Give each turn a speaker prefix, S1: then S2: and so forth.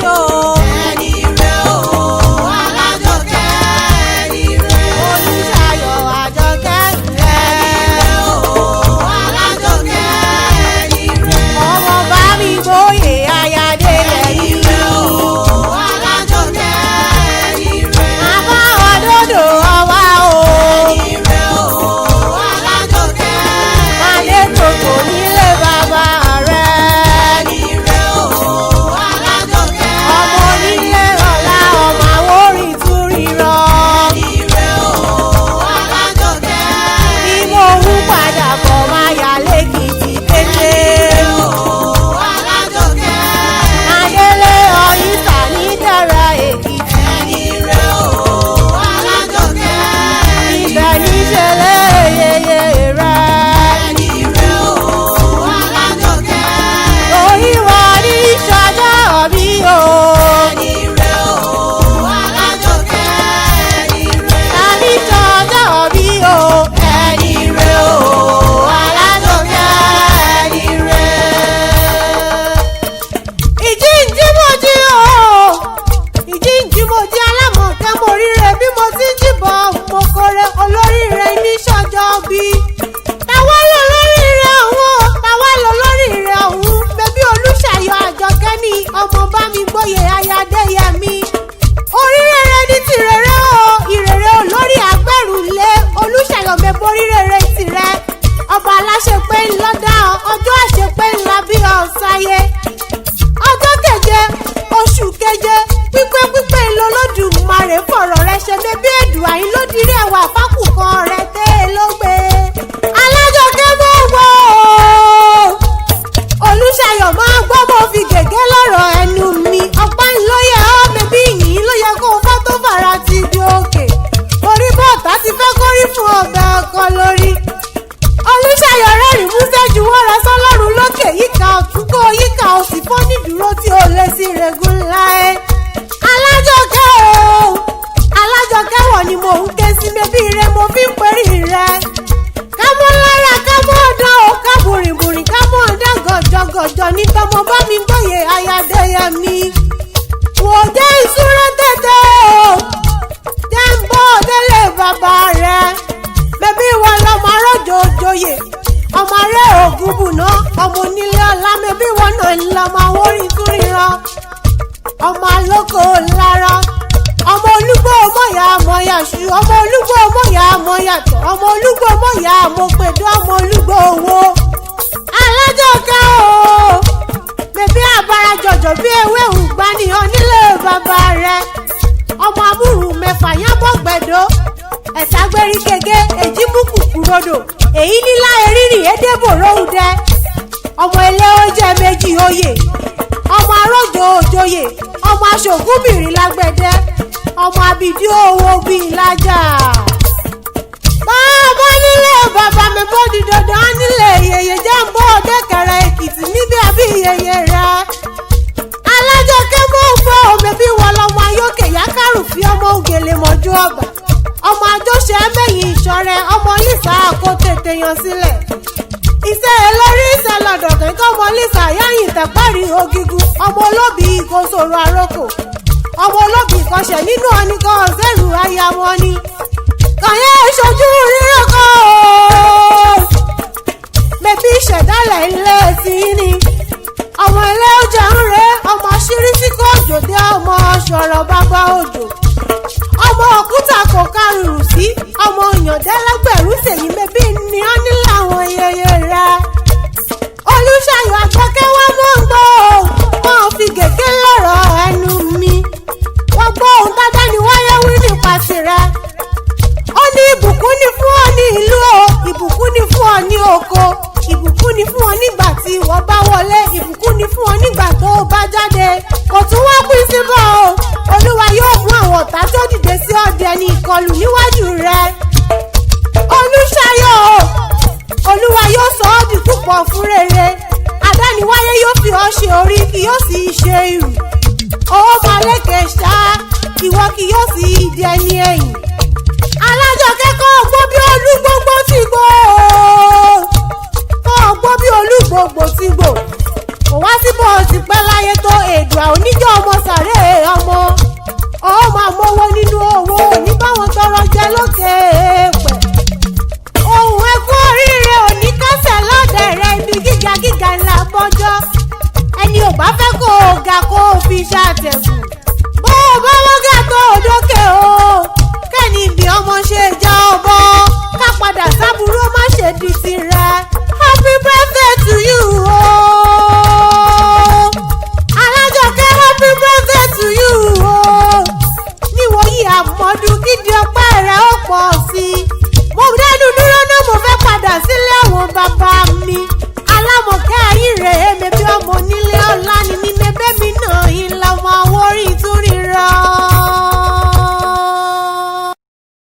S1: o.
S2: ẹni rẹ o Alájọkẹ́ ẹni rẹ.
S1: Olúṣayọ̀ Àjọkẹ́
S2: ẹni rẹ o Alájọkẹ́ ẹni rẹ.
S1: ọmọ bá mi gbóyè ayáde
S2: ẹni rẹ o Alájọkẹ́ ẹni rẹ.
S1: àbá òdodo ọwá o.
S2: ẹni rẹ o Alájọkẹ́
S1: Adé tòkò nílé bàbá rẹ̀.
S2: ẹni rẹ o Alájọkẹ́
S1: Ọmọ onílé ọ̀la ọmọ àwòrán túrí rọ.
S2: ẹni rẹ o Alájọkẹ́
S1: Bí mo wú padà bọ̀ máa yà lẹ́kìtì kété.
S2: Alájọkẹ́
S1: Adélé ọ̀yísà ní Ìdẹ̀ra Èkìtì.
S2: ẹni rẹ o Alájọkẹ́
S1: Ibẹ̀ níṣẹ̀lẹ̀ yeye rẹ̀.
S2: ẹni rẹ o Alájọkẹ́
S1: Orí wa ní ṣọjọ́ òbí o.
S2: ẹni rẹ o Alájọkẹ́ ẹni rẹ.
S1: Tàbí ṣọjọ́ òbí o.
S2: ẹni rẹ o Alájọkẹ́ ẹni rẹ.
S1: Ìjíǹjí mo jí o. Ìjíǹjí mo jí alámọ̀kẹ́ mo ríre bí mo ti ń jíbọ̀ mo kórè olóríire ní ṣọjọ́ bí. Táwa lọ lóríire ọ̀hún o, táwa lọ lóríire ọ̀hún. Bébí Olúṣayọ̀ Àjọkẹ́ ni ọmọ bá mi gbóyè Ayádéyẹmí. Orírere ní tìrẹrẹ o, ìrèrè olórí agbẹ́rùlé Olúṣayọ̀ mẹ́bọ orírere tirẹ̀. Ọba aláṣepé ńlọ́dá ọjọ́ àṣepé ńlá bí ọ̀sáyé. Ọjọ́ keje oṣù keje pípé pípé lọ́lọ́dùmarè fọ̀rọ̀ rẹ ṣe bébí èdùn àyín ló dirí ẹwà fákùkọ rẹ tẹ́ ẹ ló gbé. Alájọkẹ́ mọ́ gbọ́ o. Olúṣayọ̀ máa gbọ́ mo fi gègé lọ́rọ̀ ẹnu mi. Ọ̀pá ńlọ́yẹ ọ́ bébí yìí ló yẹ kó o fọ́ tó fara ti di òkè. Orí bọ́ọ̀tà ti fẹ́ kórí fún ọbẹ̀ ọkọ lórí. Olúṣayọ̀ rẹ́rìn músẹ́ ju wọ́n rẹ sọ́lọ́run lókè yíká ọ̀tún kó yíká òsì fọ́ nídúró tí ó lé sí regun láé. Alájọkẹ́ o Alájọkẹ́ wọ̀ ni mò ń ké sí bébí rẹ mo fi ń perí rẹ. Ká mọ́ lára ká mọ́ ọ̀dán o ká bùrìbùrì ká mọ́ ọ̀dán gọ̀jọ̀gọ̀jọ̀ ní tọmọ bá mi gbóyè Ayádéyẹmí. Wò jẹ́ ìṣúra tètè o jẹ́ ń bọ́ délé bàbá rẹ̀. Bébí wọn lọmọ arọ́jò òjòyè ọmọ arẹ́ ògùn bùnà ọmọ onílé ọlá bébí wọn náà ń lọmọ awórin tún ríran ọmọ alóko lára ọmọ olúgbò mọ̀yà mọ̀yàṣu ọmọ olúgbò mọ̀yà mọ̀yàtọ̀ ọmọ olúgbò mọ̀yà mọ̀pẹ̀dọ̀ ọmọ olúgbò owó. Alájọkẹ́ o bébí àbára jọ̀jọ̀ bí ewé ògbànìyàn nílé bàbá rẹ̀ ọmọ amúrù mẹ́fà yánbọ̀ gbẹ̀dọ̀ ẹ̀sàgbẹ́rí gègé èjì búkù kúròdò èyí nílá erírì édébòrò udẹ ọmọ ilé oúnjẹ méjì oyè ọmọ arójò òjòyè ọmọ aṣògùnbìrì lágbẹ̀dẹ ọmọ abìdí owó bíi lájà. Bàbá nílé bàbá mi bó di dandan nílé yèyè jẹ́ ń bọ́ ọ̀dẹ́kẹrẹ Èkìtì níbi àbí yèyè rẹ̀. Alájọkẹ́ mọ́ gbọ́ omi bí wọn lọ́mọ ayókè yákàrù fi ọmọ ògèlè mọ́jú ọgbà ọmọ àjọṣe mẹ́yìn ìṣọ̀rẹ́ ọmọ Lísà kó tètè yan sílẹ̀. Iṣẹ́ lórí iṣẹ́ lọ́dọ̀ kẹ́kọ́ ọmọ Lísà yáyìn tẹ̀pẹ́rì ògìgún ọmọ olóbì kò sòrò àròkò ọmọ olóbì kọṣẹ̀ nínú ọ̀nìkan ọ̀sẹ̀rù aya wọn ni. Kàyé ìṣojú rírọ̀ kan o. Bébí ìṣẹ̀dálẹ̀ ilé sí ni. Ọmọ ilé oúnjẹ ń rè ọmọ ṣírí tí kò jòdè ọmọ ṣọ̀rọ̀ bàbá òjò. Ọmọ òkúta kò kárùrù sí ọmọ òyìnbẹ́lẹ́gbẹ̀rún ṣèyí bébí ni ó ní láwọn yẹyẹ rẹ̀. Olúṣayọ̀ Àjọkẹ́ wá mọ́ ń gbọ́ o wọ́n fi gègé lọ́rọ̀ ẹnu mi. Wọ́n gbọ́ ohun dáadáa ni wáyé wí nípa tirẹ̀. Ó ní ìbùkún ni fún ọ ní ìlú o ìbùkún ni fún ọ ní oko ìbùkún ni fún ọ nígbà tí ìwọ bá wọlé ìbùkún ni fún ọ nígbà tó o bá jáde. Kò tún wá pín síbọ̀ o Olúwa yóò mú àwọn ọ̀tá tó dìde sí ọdẹ ní ìkọlù níwájú rẹ. Olúṣayọ̀ o Olúwa yóò sọ ọ́ di púpọ̀ fún rere. Adániwáyé yóò fi ọ́ ṣe orí kì yóò sì ṣe ìrù. Owó máa lékè ṣá ìwọ kì yóò sì di ẹni ẹ̀yìn. Alájọkẹ́ kọ́ ọgbọ́n bí olúgbógbó ti gbò kọ́ ọgbọ́n bí olúgbógbó ti gbò. Kò wá síbọ̀ ti pẹ́ láyé tó Èdùà oníjọ́ ọmọ sàrà. ẹni ò bá fẹ́ kó o ga kó o fi ṣàtẹ̀gùn bó o bá wọ́n gà tó o dókè o kẹ́ni bí ọmọ ṣe já ọ bọ́.